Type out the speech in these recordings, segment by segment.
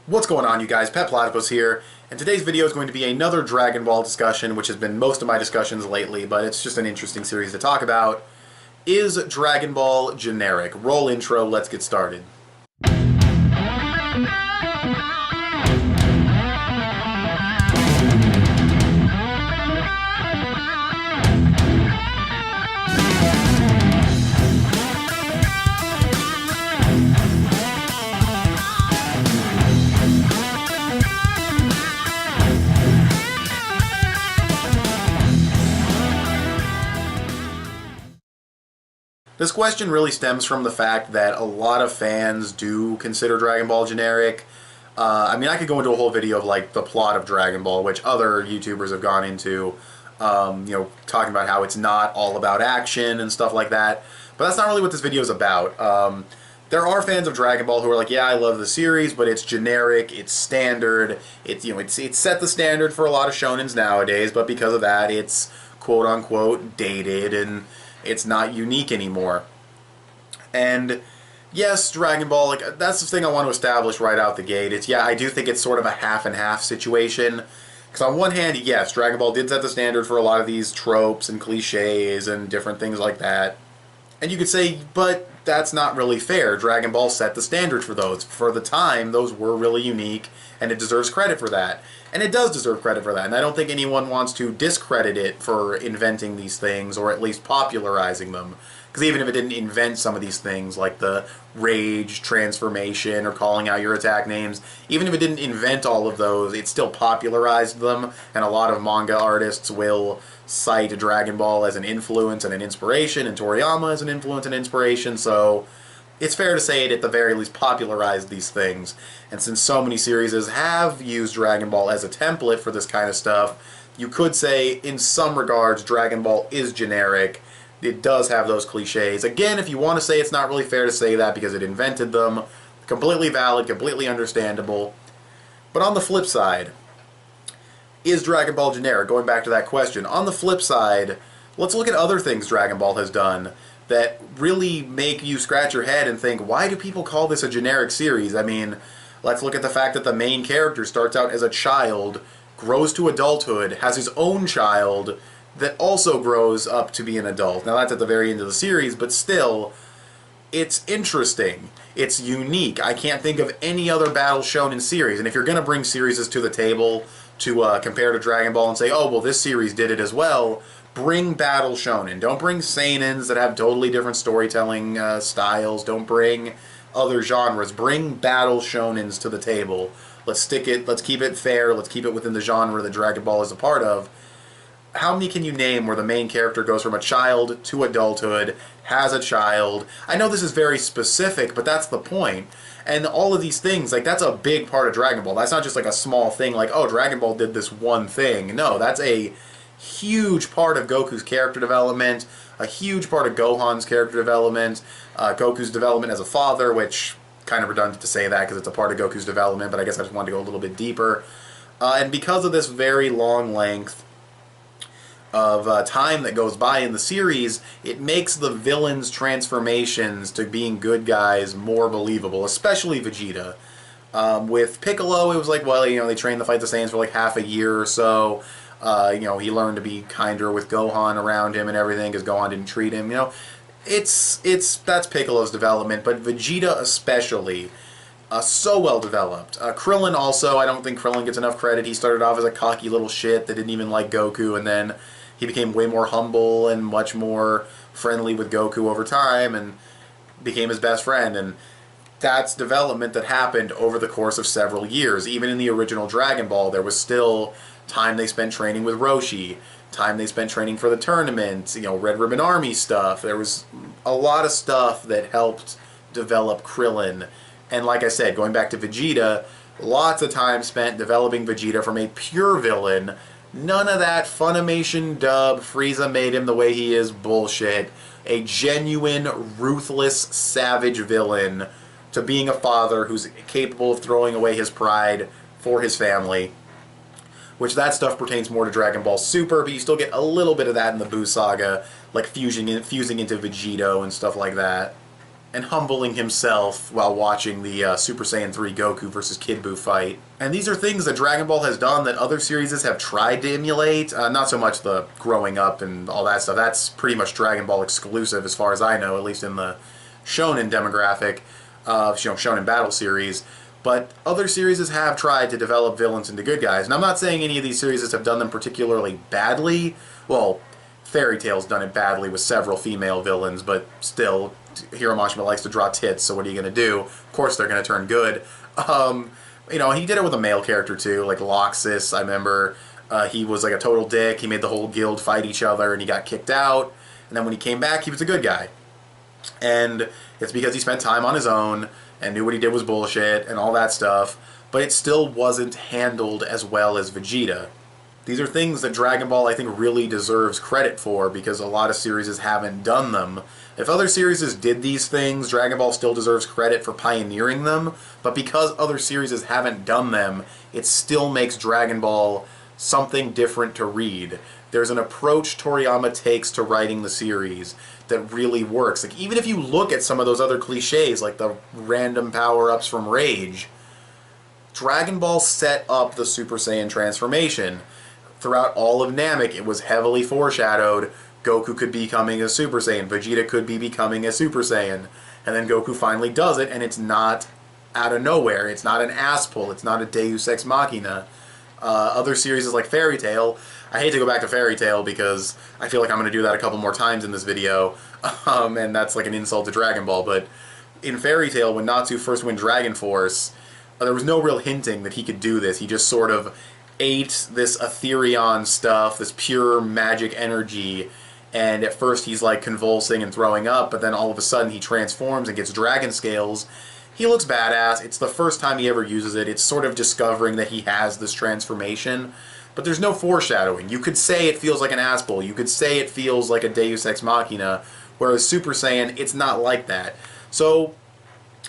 What's going on, you guys? Petplatypus here, and today's video is going to be another Dragon Ball discussion, which has been most of my discussions lately, but it's just an interesting series to talk about. Is Dragon Ball generic? Roll intro, let's get started. This question really stems from the fact that a lot of fans do consider Dragon Ball generic. I could go into a whole video of like the plot of Dragon Ball, which other YouTubers have gone into, talking about how it's not all about action and stuff like that. But that's not really what this video is about. There are fans of Dragon Ball who are like, yeah, I love the series, but it's generic, it's standard, it's set the standard for a lot of shonens nowadays, but because of that, it's quote unquote dated and it's not unique anymore. And yes, Dragon Ball, that's the thing I want to establish right out the gate. I do think it's sort of a half and half situation. Because on one hand, yes, Dragon Ball did set the standard for a lot of these tropes and cliches and different things like that. And you could say, but that's not really fair. Dragon Ball set the standard for those. For the time, those were really unique, and it deserves credit for that. And it does deserve credit for that, and I don't think anyone wants to discredit it for inventing these things, or at least popularizing them. Because even if it didn't invent some of these things, like the rage transformation or calling out your attack names, even if it didn't invent all of those, it still popularized them, and a lot of manga artists will cite Dragon Ball as an influence and an inspiration, and Toriyama as an influence and inspiration, so it's fair to say it at the very least popularized these things. And since so many series have used Dragon Ball as a template for this kind of stuff, you could say, in some regards, Dragon Ball is generic. It does have those cliches. Again, if you want to say it's not really fair to say that because it invented them, completely valid, completely understandable. But on the flip side, is Dragon Ball generic? Going back to that question. On the flip side, let's look at other things Dragon Ball has done that really make you scratch your head and think, why do people call this a generic series? I mean, let's look at the fact that the main character starts out as a child, grows to adulthood, has his own child that also grows up to be an adult. Now that's at the very end of the series, but still, it's interesting. It's unique. I can't think of any other battle shonen series. And if you're going to bring series to the table to compare to Dragon Ball and say, oh, well, this series did it as well, bring battle shonen. Don't bring seinens that have totally different storytelling styles. Don't bring other genres. Bring battle shonens to the table. Let's keep it fair. Let's keep it within the genre that Dragon Ball is a part of. How many can you name where the main character goes from a child to adulthood, has a child? I know this is very specific, but that's the point. And all of these things, that's a big part of Dragon Ball. That's not just a small thing like, oh, Dragon Ball did this one thing. No, that's a huge part of Goku's character development, a huge part of Gohan's character development, Goku's development as a father, which kind of redundant to say that because it's a part of Goku's development, but I guess I just wanted to go a little bit deeper. And because of this very long length of time that goes by in the series, it makes the villains' transformations to being good guys more believable, especially Vegeta. With Piccolo, it was like, well, they trained to fight the Saiyans for half a year or so. He learned to be kinder with Gohan around him and everything because Gohan didn't treat him. That's Piccolo's development, but Vegeta especially, so well developed. Krillin also, I don't think Krillin gets enough credit. He started off as a cocky little shit that didn't even like Goku, and then he became way more humble and much more friendly with Goku over time and became his best friend. And that's development that happened over the course of several years. Even in the original Dragon Ball, there was still time they spent training with Roshi, time they spent training for the tournament, Red Ribbon Army stuff. There was a lot of stuff that helped develop Krillin. And like I said, going back to Vegeta, lots of time spent developing Vegeta from a pure villain. None of that Funimation dub, Frieza made him the way he is bullshit. A genuine, ruthless, savage villain to being a father who's capable of throwing away his pride for his family. Which that stuff pertains more to Dragon Ball Super, but you still get a little bit of that in the Buu Saga, like fusing into Vegito and stuff like that. and humbling himself while watching the Super Saiyan 3 Goku versus Kid Buu fight. And these are things that Dragon Ball has done that other series have tried to emulate. Not so much the growing up and all that stuff. That's pretty much Dragon Ball exclusive as far as I know, at least in the shonen demographic of shonen battle series. But other series have tried to develop villains into good guys. And I'm not saying any of these series have done them particularly badly. Well, Fairy Tail's done it badly with several female villains, but still, Hiro Mashima likes to draw tits, so what are you going to do? Of course they're going to turn good. He did it with a male character too, like Loxus. I remember he was like a total dick. He made the whole guild fight each other, and he got kicked out. And then when he came back, he was a good guy. And it's because he spent time on his own and knew what he did was bullshit and all that stuff, but it still wasn't handled as well as Vegeta. These are things that Dragon Ball, I think, really deserves credit for because a lot of series haven't done them. If other series did these things, Dragon Ball still deserves credit for pioneering them, but because other series haven't done them, it still makes Dragon Ball something different to read. There's an approach Toriyama takes to writing the series that really works. Like, even if you look at some of those other cliches, like the random power-ups from Rage, Dragon Ball set up the Super Saiyan transformation. Throughout all of Namek, it was heavily foreshadowed. Goku could be becoming a Super Saiyan. Vegeta could be becoming a Super Saiyan. And then Goku finally does it, and it's not out of nowhere. It's not an ass pull. It's not a Deus Ex Machina. Other series like Fairy Tail, I hate to go back to Fairy Tail because I feel like I'm going to do that a couple more times in this video, and that's like an insult to Dragon Ball, but in Fairy Tail, when Natsu first went Dragon Force, there was no real hinting that he could do this. He just sort of ate this Etherion stuff, this pure magic energy, and at first he's like convulsing and throwing up, but then all of a sudden he transforms and gets dragon scales. He looks badass. It's the first time he ever uses it. It's sort of discovering that he has this transformation, but there's no foreshadowing. You could say it feels like an ass pull. You could say it feels like a Deus Ex Machina, whereas Super Saiyan, it's not like that. So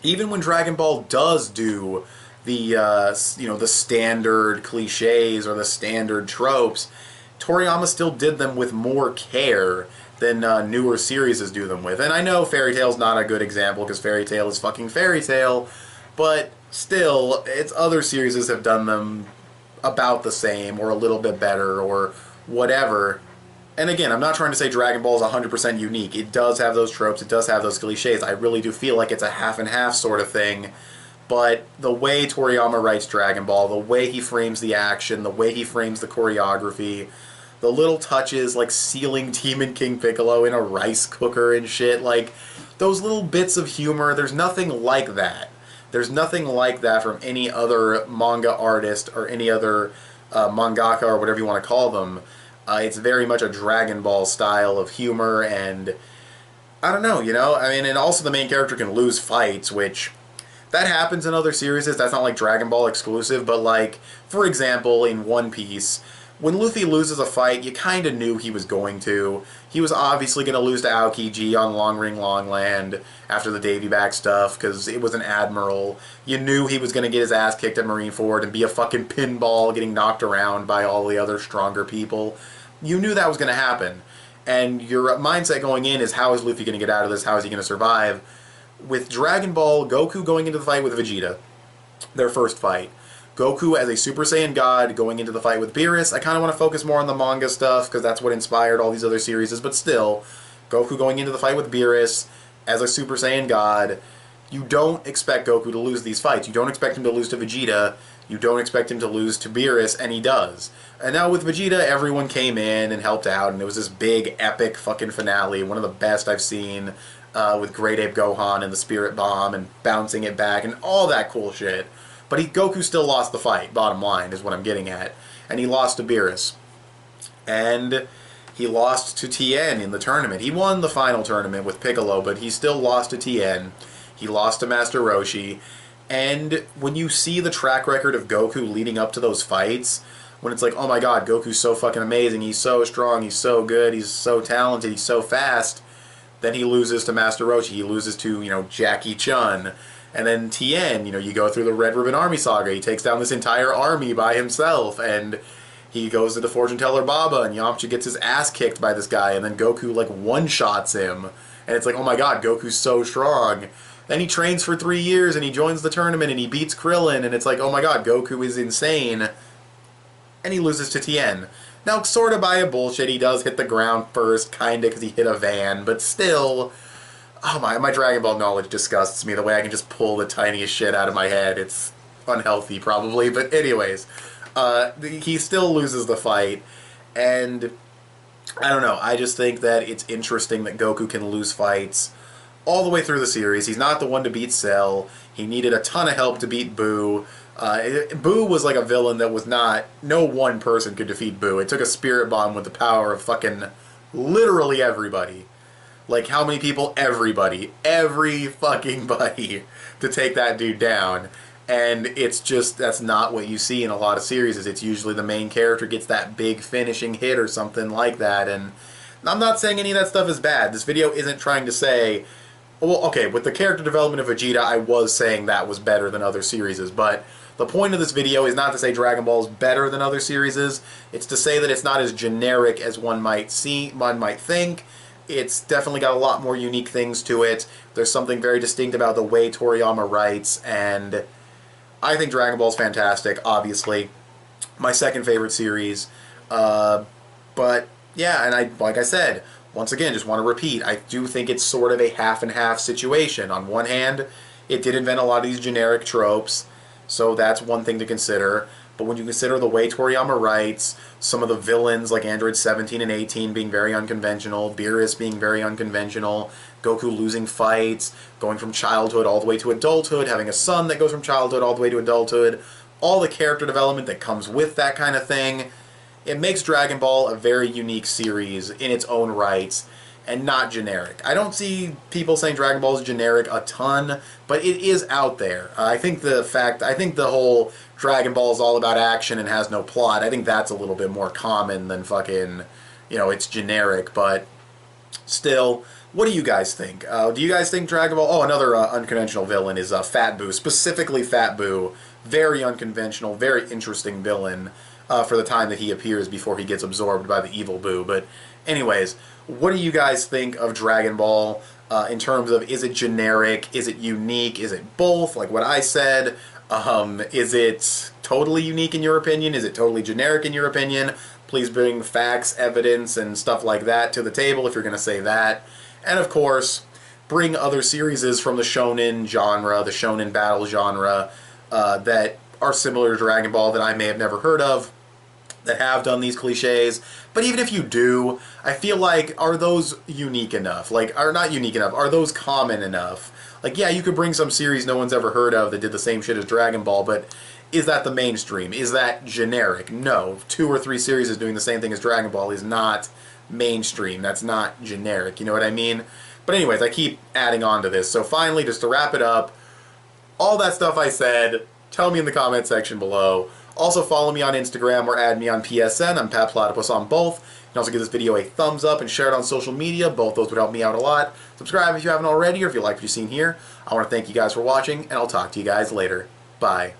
even when Dragon Ball does do the the standard cliches or the standard tropes, Toriyama still did them with more care than newer series do them with. And I know Fairy Tail's not a good example because Fairy Tail is fucking Fairy Tail, but still, it's other series have done them about the same or a little bit better or whatever. And again, I'm not trying to say Dragon Ball is 100% unique. It does have those tropes, it does have those cliches. I really do feel like it's a half and half sort of thing. But the way Toriyama writes Dragon Ball, the way he frames the action, the way he frames the choreography, the little touches like sealing Demon King Piccolo in a rice cooker and shit, like those little bits of humor, there's nothing like that. There's nothing like that from any other manga artist or any other mangaka or whatever you want to call them. It's very much a Dragon Ball style of humor, and I don't know, I mean, and also the main character can lose fights, which that happens in other series. That's not like Dragon Ball exclusive, but like, for example, in One Piece, when Luffy loses a fight, you kind of knew he was going to. He was obviously going to lose to Aokiji on Long Ring Long Land after the Davy Back stuff, because it was an admiral. You knew he was going to get his ass kicked at Marineford and be a fucking pinball getting knocked around by all the other stronger people. You knew that was going to happen. And your mindset going in is, how is Luffy going to get out of this? How is he going to survive? With Dragon Ball, Goku going into the fight with Vegeta, their first fight. Goku as a Super Saiyan God going into the fight with Beerus. I kind of want to focus more on the manga stuff because that's what inspired all these other series, but still, Goku going into the fight with Beerus as a Super Saiyan God. You don't expect Goku to lose these fights. You don't expect him to lose to Vegeta. You don't expect him to lose to Beerus, and he does. And now with Vegeta, everyone came in and helped out, and it was this big, epic fucking finale, one of the best I've seen, with Great Ape Gohan and the Spirit Bomb and bouncing it back and all that cool shit. But Goku still lost the fight, bottom line, is what I'm getting at. And he lost to Beerus. And he lost to Tien in the tournament. He won the final tournament with Piccolo, but he still lost to Tien. He lost to Master Roshi. And when you see the track record of Goku leading up to those fights, when it's like, oh my god, Goku's so fucking amazing, he's so strong, he's so good, he's so talented, he's so fast, then he loses to Master Roshi, he loses to, Jackie Chun. And then Tien, you go through the Red Ribbon Army saga, he takes down this entire army by himself, and he goes to the fortune teller Baba, and Yamcha gets his ass kicked by this guy, and then Goku, one-shots him, And it's like, oh my god, Goku's so strong. Then he trains for 3 years and he joins the tournament and he beats Krillin, and it's like, oh my god, Goku is insane. And he loses to Tien. Now, sort of by a bullshit, he does hit the ground first, kinda, because he hit a van, but still, oh my Dragon Ball knowledge disgusts me, the way I can just pull the tiniest shit out of my head. It's unhealthy, probably, but anyways, he still loses the fight, and I don't know, I just think that it's interesting that Goku can lose fights all the way through the series. He's not the one to beat Cell. He needed a ton of help to beat Boo. Boo was like a villain that was not... No one person could defeat Boo. It took a spirit bomb with the power of fucking literally everybody. Like, how many people? Everybody. Every fucking buddy to take that dude down. And it's just, that's not what you see in a lot of series. It's usually the main character gets that big finishing hit or something like that. And I'm not saying any of that stuff is bad. This video isn't trying to say... Well, okay, with the character development of Vegeta, I was saying that was better than other series, but the point of this video is not to say Dragon Ball is better than other series. It's to say that it's not as generic as one might think. It's definitely got a lot more unique things to it. There's something very distinct about the way Toriyama writes, and I think Dragon Ball is fantastic, obviously. My second favorite series. But, yeah, and like I said, once again, just want to repeat, I do think it's sort of a half-and-half situation. On one hand, it did invent a lot of these generic tropes, so that's one thing to consider. But when you consider the way Toriyama writes, some of the villains like Android 17 and 18 being very unconventional, Beerus being very unconventional, Goku losing fights, going from childhood all the way to adulthood, having a son that goes from childhood all the way to adulthood, all the character development that comes with that kind of thing, it makes Dragon Ball a very unique series in its own rights, and not generic. I don't see people saying Dragon Ball is generic a ton, but it is out there. I think the whole Dragon Ball is all about action and has no plot, I think that's a little bit more common than fucking, you know, it's generic, but still, what do you guys think? Do you guys think Dragon Ball... Oh, another unconventional villain is Fat Boo, specifically Fat Boo. Very unconventional, very interesting villain. For the time that he appears before he gets absorbed by the evil Boo. But anyways, what do you guys think of Dragon Ball in terms of, is it generic, is it unique, is it both, like what I said? Is it totally unique in your opinion? Is it totally generic in your opinion? Please bring facts, evidence, and stuff like that to the table if you're going to say that. And of course, bring other series from the shonen genre, the shonen battle genre, that are similar to Dragon Ball that I may have never heard of, that have done these cliches. But even if you do, I feel like, are those unique enough? Like, are not unique enough, are those common enough? Like, yeah, you could bring some series no one's ever heard of that did the same shit as Dragon Ball, but is that the mainstream? Is that generic? No. 2 or 3 series doing the same thing as Dragon Ball is not mainstream. That's not generic, you know what I mean? But anyways, I keep adding on to this. So finally, just to wrap it up, all that stuff I said, tell me in the comment section below. Also follow me on Instagram or add me on PSN. I'm petplatypus on both. You can also give this video a thumbs up and share it on social media. Both those would help me out a lot. Subscribe if you haven't already, or if you like what you've seen here. I want to thank you guys for watching, and I'll talk to you guys later. Bye.